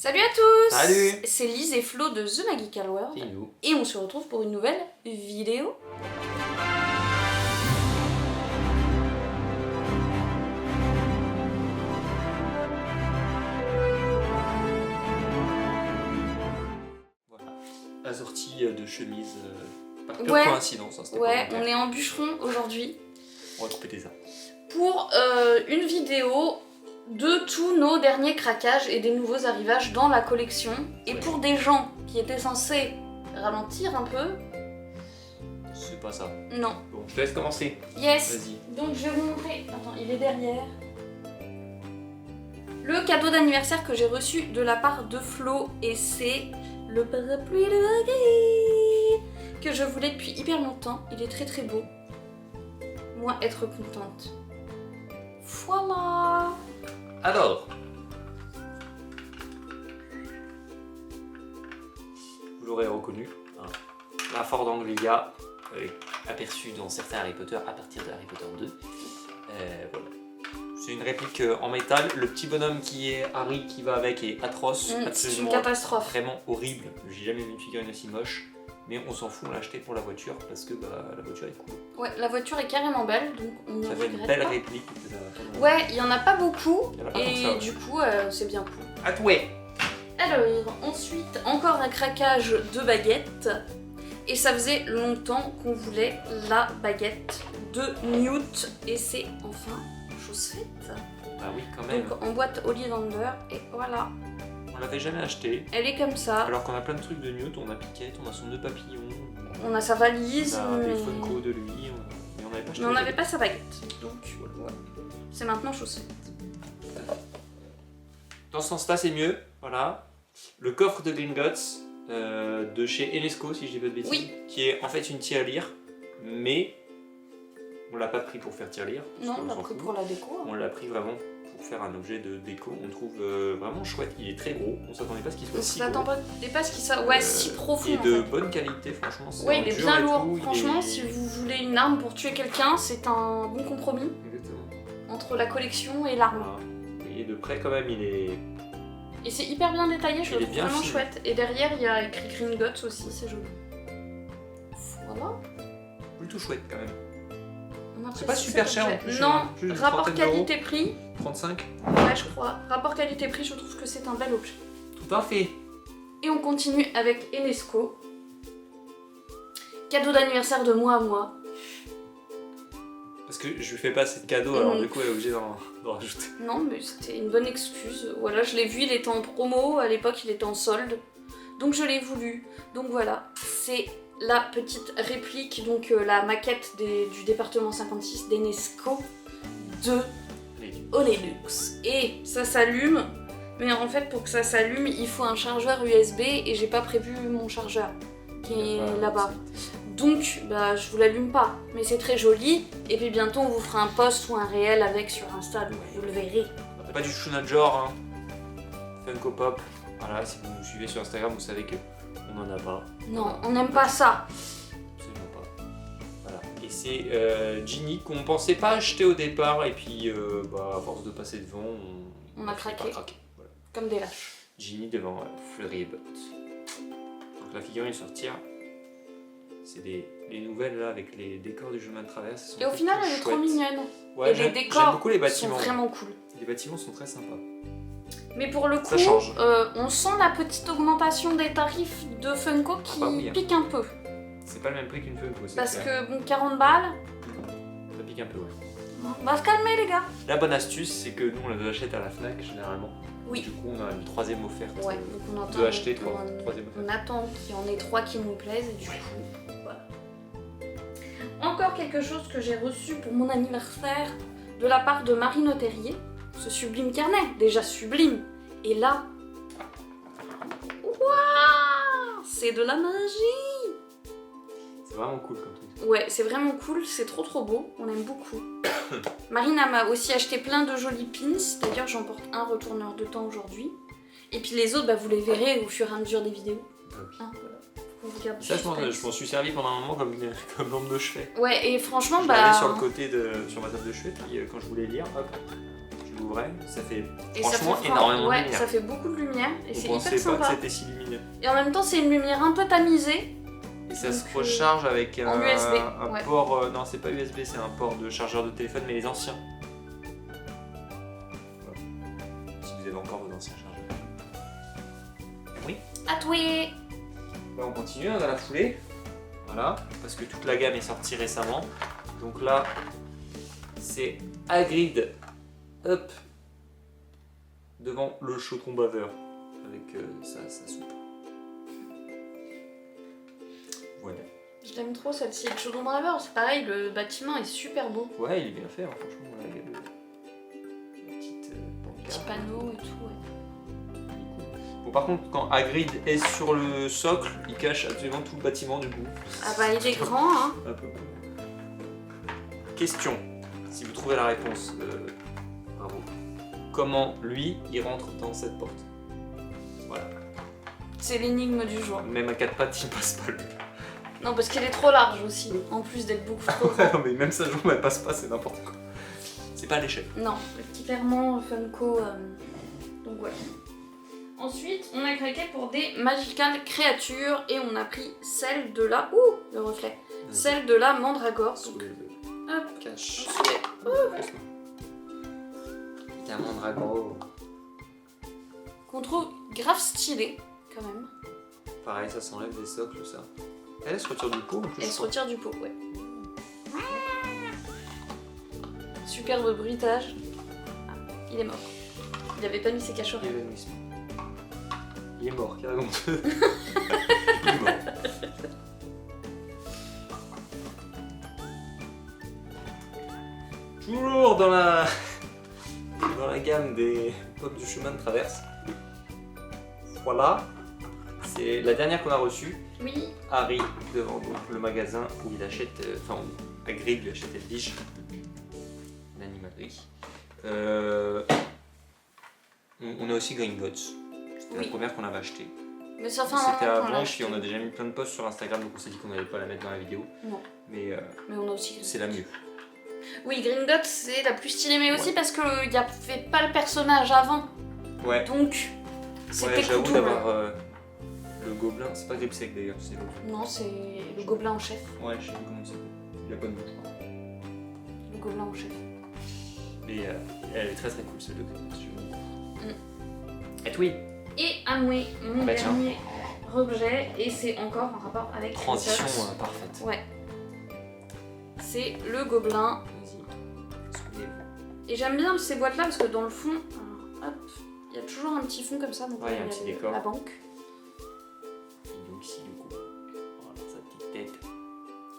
Salut à tous! Salut! C'est Lise et Flo de The Magical World. Et nous. Et on se retrouve pour une nouvelle vidéo. Voilà. Assortie de chemise. Pas de Ouais. coïncidence. Hein, c'était Ouais, pas on est en bûcheron aujourd'hui On va couper ça. pour une vidéo de tous nos derniers craquages et des nouveaux arrivages dans la collection. Et Ouais. pour des gens qui étaient censés ralentir un peu, C'est pas ça. non. Bon, je te laisse commencer. Yes! Vas-y. Donc je vais vous montrer, attends, il est derrière. Le cadeau d'anniversaire que j'ai reçu de la part de Flo, et c'est le parapluie de Maggie que je voulais depuis hyper longtemps. Il est très très beau. Moi, être contente. Voilà. Alors. Vous l'aurez reconnu. Hein. La Ford Anglia, aperçue dans certains Harry Potter à partir de Harry Potter 2. Voilà. C'est une réplique en métal. Le petit bonhomme qui est Harry qui va avec est atroce. C'est une Absolument catastrophe. vraiment horrible. J'ai jamais vu une figurine aussi moche. Mais on s'en fout, on l'a acheté pour la voiture parce que la voiture est cool. Ouais, la voiture est carrément belle, donc on ne Ça fait une regrette belle pas. réplique. Ouais, il y en a pas beaucoup, Il y en a pas et tant que ça, ouais. du coup, c'est bien cool. À toi. Alors, ensuite, encore un craquage de baguettes. Et ça faisait longtemps qu'on voulait la baguette de Newt. Et c'est enfin chose faite. Ah oui, quand même. Donc en boîte Ollivander. Et voilà, On l'avait jamais acheté. elle est comme ça. Alors qu'on a plein de trucs de Newt, on a Piquette, on a son nœud papillon, On a sa valise. on a des mais Funko de lui, mais on n'avait pas acheté. mais on la n'avait baguette. pas sa baguette. Donc voilà. C'est maintenant chose faite. Dans ce sens-là, c'est mieux. Voilà. Le coffre de Gringotts de chez Enesco, si je dis pas de bêtises, Oui. qui est en fait une tirelire, mais on l'a pas pris pour faire tirelire. parce Non, qu'on on l'a s'en pris fout. pour la déco. On l'a pris vraiment pour faire un objet de déco. On trouve vraiment chouette. Il est très gros. On s'attendait pas à ce qu'il soit On si s'attend gros. pas ce qu'il soit. Ouais, si profond. Et en de fait. bonne qualité, franchement. C'est Ouais, en il est dur bien et lourd. tout, il Franchement, est- si vous voulez une arme pour tuer quelqu'un, c'est un bon compromis Exactement. entre la collection et l'arme. Voilà. Et de près, quand même, il est. Et c'est hyper bien détaillé, je Il le est trouve bien vraiment fini. chouette. Et derrière, il y a écrit Gringotts aussi, c'est joli. Voilà. Plutôt chouette quand même. On apprécie C'est pas super cet cher en objet. plus, Non, hein. Plus d'une rapport trentaine d'euros. qualité-prix, 35. ouais, je crois. Rapport qualité-prix, je trouve que c'est un bel objet. Tout à fait. Et on continue avec Enesco. Cadeau d'anniversaire de moi à moi. Parce que je lui fais pas assez de cadeaux, alors du coup, elle est obligée d'en rajouter. Non, mais c'était une bonne excuse. Voilà, je l'ai vu, il était en promo, à l'époque il était en solde. Donc je l'ai voulu. Donc voilà, c'est la petite réplique, donc la maquette du département 56 d'Enesco de Onelux. Et ça s'allume, mais en fait pour que ça s'allume, il faut un chargeur USB et j'ai pas prévu mon chargeur qui est là-bas. Donc bah je vous l'allume pas, mais c'est très joli. Et puis bientôt on vous fera un post ou un réel avec sur Insta, donc vous le verrez. Pas du tout notre genre, hein. Funko Pop. Voilà, si vous nous suivez sur Instagram, vous savez que on en a pas. Non, on n'aime pas ça. Absolument pas. Voilà. Et c'est Ginny qu'on pensait pas acheter au départ, et puis à force de passer devant, On a finit craqué. par craquer. Voilà. Comme des lâches. Ginny devant Fleury et Bott. Donc la figurine sortir, c'est les nouvelles là avec les décors du chemin de traverse. Et au final, elle est trop mignonne. Ouais, Et les j'aime décors beaucoup les sont bâtiments. vraiment cool. Les bâtiments sont très sympas. Mais pour le coup, Ça change. on sent la petite augmentation des tarifs de Funko qui bah oui, hein. pique un peu. C'est pas le même prix qu'une Funko, c'est Parce clair. que, bon, 40 balles, Ça pique un peu, ouais. on va se calmer les gars. La bonne astuce, c'est que nous on les achète à la Fnac généralement. Oui. Du coup, on a une troisième offerte. Ouais, donc on attend. Deux achetés, on- troisième offerte. On attend qu'il y en ait 3 qui nous plaisent et du coup, voilà. Encore quelque chose que j'ai reçu pour mon anniversaire de la part de Marine Terrier. Ce sublime carnet, déjà sublime. Et là, waouh, c'est de la magie. C'est vraiment cool comme truc. Ouais, c'est vraiment cool, c'est trop beau, on aime beaucoup. Marine m'a aussi acheté plein de jolis pins, d'ailleurs j'en porte un retourneur de temps aujourd'hui. Et puis les autres, bah, vous les verrez au fur et à mesure des vidéos. Hein, voilà. Faut qu'on vous garde Ça, du suspense. je m'en suis servi pendant un moment comme lampe de chevet. Ouais, et franchement, Je bah... l'avais sur le côté sur ma table de chevet, puis quand je voulais lire, hop, je l'ouvrais. vrai. Ça fait Et ça franchement fait énormément ouais, de lumière. ça fait beaucoup de lumière et On c'est pensait hyper pas sympa. que c'était si lumineux. Et en même temps, c'est une lumière un peu tamisée. Et ça Donc, se recharge avec en USB, un ouais. port. Non, c'est pas USB, c'est un port de chargeur de téléphone, mais les anciens. Voilà. Si vous avez encore vos anciens chargeurs. Oui. À toi. Bah, on continue dans la foulée. Voilà, parce que toute la gamme est sortie récemment. Donc là, c'est Hagrid. Hop. Devant le chaudron baveur. Avec sa soupe. Voilà. Je l'aime trop celle-ci. Le chaudron braveur, c'est pareil, le bâtiment est super beau. Ouais, il est bien fait, hein, franchement. Là, il y a la petite Petit pancarte. panneau et tout, ouais. Bon, par contre, quand Hagrid est sur le socle, il cache absolument tout le bâtiment du coup. Ah bah il est grand, hein. Un peu. Question. Si vous trouvez la réponse, bravo. Comment lui, il rentre dans cette porte? Voilà. C'est l'énigme du jour. Même à quatre pattes, il passe pas lui. Non, parce qu'il est trop large aussi, en plus d'être beaucoup trop grand. Non mais même sa jambe elle passe pas, c'est n'importe quoi. C'est pas à l'échelle. Non, clairement Funko. Donc voilà. Ensuite, on a craqué pour des Magical Créatures et on a pris celle de la. Ouh, le reflet. Celle de la Mandragore. Donc, hop, Cache. ensuite, Il y a un mandragore. qu'on trouve grave stylé quand même. Pareil, ça s'enlève des socles, ça. Elle se retire du pot en plus. Elle se retire du pot, ouais. Superbe bruitage. Ah, il est mort. Il avait pas mis ses cachots-rêves. Évanouissement. Il est mort, carrément. Il est mort. Toujours dans la gamme des potes du chemin de traverse. Voilà. C'est la dernière qu'on a reçue. Oui. Harry devant donc, le magasin où il achète, enfin où Hagrid lui achète Edwige, l'animalerie. On a aussi Gringotts. C'était Oui. la première qu'on avait achetée. Mais ça fait un C'était moment qu'on l'a avant, acheté. puis on a déjà mis plein de posts sur Instagram, donc on s'est dit qu'on n'allait pas la mettre dans la vidéo. Non. Mais Mais on a aussi c'est la mieux. Oui, Gringotts c'est la plus stylée, mais aussi parce qu'il n'y avait pas le personnage avant. Ouais. Donc, c'était J'avoue cool. d'avoir le gobelin. C'est pas Gripsec d'ailleurs, c'est l'autre. Non, c'est le gobelin en chef. Ouais, je sais plus comment c'est. Il a pas de bouche. Le gobelin en chef. Mais elle est très très cool celle de Gringotts. Mm. Et oui. Et Amway, mon Bah, tiens. dernier objet, et c'est encore en rapport avec Transition Gringotts. parfaite. Ouais. C'est le gobelin. Vas-y, soulève. Et j'aime bien ces boîtes là parce que dans le fond, hop, il y a toujours un petit fond comme ça. Donc Ouais, il y a un là, petit décor. la banque. Et donc ici du coup, voilà sa petite tête.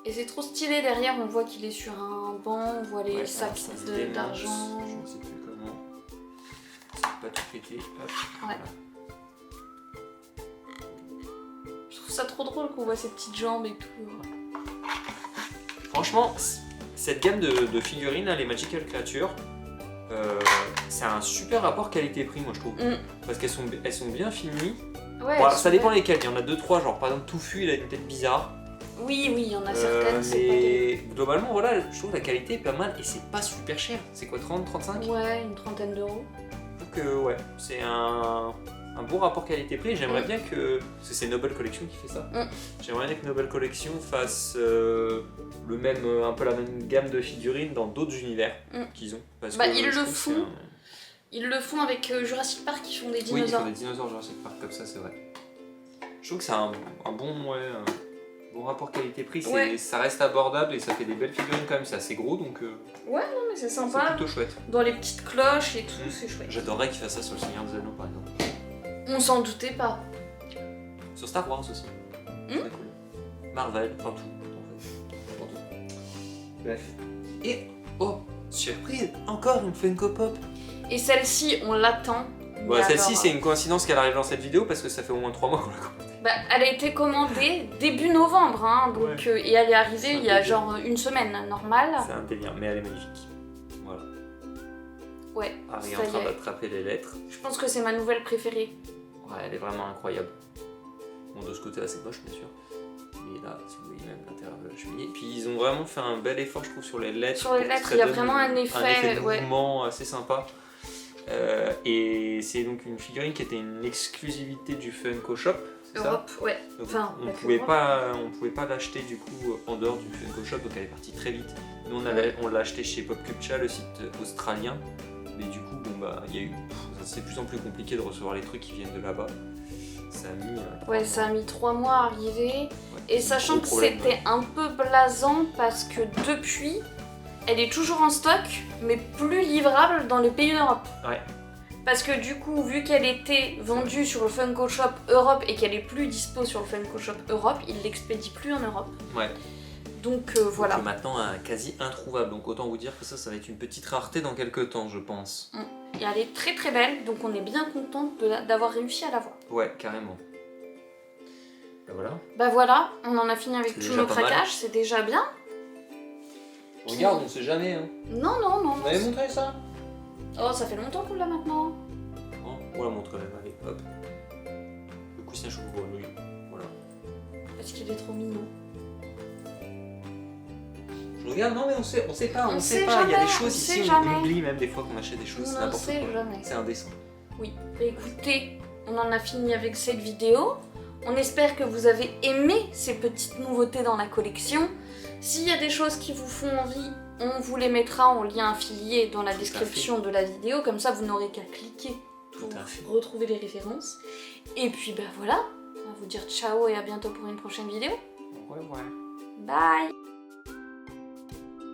Et c'est trop stylé derrière, on voit qu'il est sur un banc, on voit les Ouais, sacs ça se dénonce, d'argent. Je ne sais plus comment. C'est pas tout pété. Hop. Ouais. Je trouve ça trop drôle qu'on voit ses petites jambes et tout. Franchement, cette gamme de figurines, là, les Magical Creatures, c'est un super rapport qualité-prix, moi je trouve. Mm. Parce qu'elles sont bien finies. Ouais, Bon, elles ça sont dépend belles. lesquelles. Il y en a 2-3, genre par exemple Touffu, il a une tête bizarre. Oui, oui, il y en a certaines, c'est pas Mais globalement, voilà, je trouve la qualité est pas mal et c'est pas super cher. C'est quoi, 30, 35 terrible. Ouais, une trentaine d'euros. Donc ouais, c'est un bon rapport qualité-prix. J'aimerais Mm. bien que, parce que c'est Noble Collection qui fait ça, Mm. j'aimerais bien que Noble Collection fasse le même, un peu la même gamme de figurines dans d'autres univers Mm. qu'ils ont. Parce Bah, que ils je le trouve que font. c'est Ils le font avec Jurassic Park, ils font des Oui, ils dinosaures. font des dinosaures Jurassic Park comme ça, c'est vrai. Je trouve que c'est un bon rapport qualité-prix. Ouais. Ça reste abordable et ça fait des belles figurines quand même. C'est assez gros donc Non, mais c'est c'est sympa. plutôt chouette. Dans les petites cloches et tout, Mm. c'est chouette. J'adorerais qu'ils fassent ça sur le Seigneur des Anneaux par exemple. On s'en doutait pas. Sur Star Wars aussi. Hmm. C'est cool. Marvel, enfin tout. En fait. Bref. Et oh, surprise, encore une Funko Pop. Et celle-ci, on l'attend. Ouais, Mais celle-ci alors, c'est une coïncidence qu'elle arrive dans cette vidéo parce que ça fait au moins 3 mois qu'on la commande. Bah, elle a été commandée début novembre, hein, donc, Ouais. et elle est C'est arrivée un il y a délire. genre une semaine, normale. C'est un délire, mais elle est magnifique. Voilà. Ouais, Harry est ça en y train est. d'attraper les lettres. Je pense que c'est ma nouvelle préférée. Ouais, elle est vraiment incroyable. Bon, de ce côté-là, c'est moche, bien sûr. Mais là, si vous voyez même l'intérieur de la cheminée. Puis ils ont vraiment fait un bel effort, je trouve, sur les lettres. Sur les pour que lettres, ça il y a donne vraiment un effet, de ouais. mouvement assez sympa. Et c'est donc une figurine qui était une exclusivité du Funko Shop, c'est ça? Europe, ouais. Donc, Enfin, on pas que pouvait Europe. pas l'acheter du coup en dehors du Funko Shop, donc elle est partie très vite. Nous on l'a acheté chez PopCulture, le site australien, mais du coup bon bah il y a eu, c'est de plus en plus compliqué de recevoir les trucs qui viennent de là-bas. Ça a mis. Ouais, ça a mis 3 mois à arriver. Ouais, Et sachant que c'était un peu blasant parce que depuis, elle est toujours en stock, mais plus livrable dans les pays d'Europe. Ouais. Parce que du coup, vu qu'elle était vendue sur le Funko Shop Europe et qu'elle est plus dispo sur le Funko Shop Europe, il l'expédie plus en Europe. Ouais. Donc voilà. Donc, maintenant quasi introuvable. Donc autant vous dire que ça va être une petite rareté dans quelques temps, je pense. Et elle est très très belle, donc on est bien contente d'avoir réussi à la voir. Ouais, carrément. Ben voilà. Bah voilà, on en a fini avec C'est tous déjà nos pas mal. craquages, c'est déjà bien. Regarde, on sait jamais. Hein. Non, non, non. Vous avez montré ça? Oh, ça fait longtemps qu'on l'a maintenant. On la montre quand même, allez, hop. Le coussin cheveux-grenouille, voilà. Parce qu'il est trop mignon. Je regarde, non mais on sait pas, On on sait sait pas. Il y a jamais, des on choses sait ici, jamais. on oublie même des fois qu'on achète des choses, c'est On ne n'importe sait quoi. jamais. C'est indécent. Oui, bah écoutez, on en a fini avec cette vidéo. On espère que vous avez aimé ces petites nouveautés dans la collection. S'il y a des choses qui vous font envie, on vous les mettra en lien affilié dans la description de la vidéo. Comme ça, vous n'aurez qu'à cliquer pour Tout à fait. retrouver les références. Et puis bah voilà, on va vous dire ciao et à bientôt pour une prochaine vidéo. Au revoir. Bye!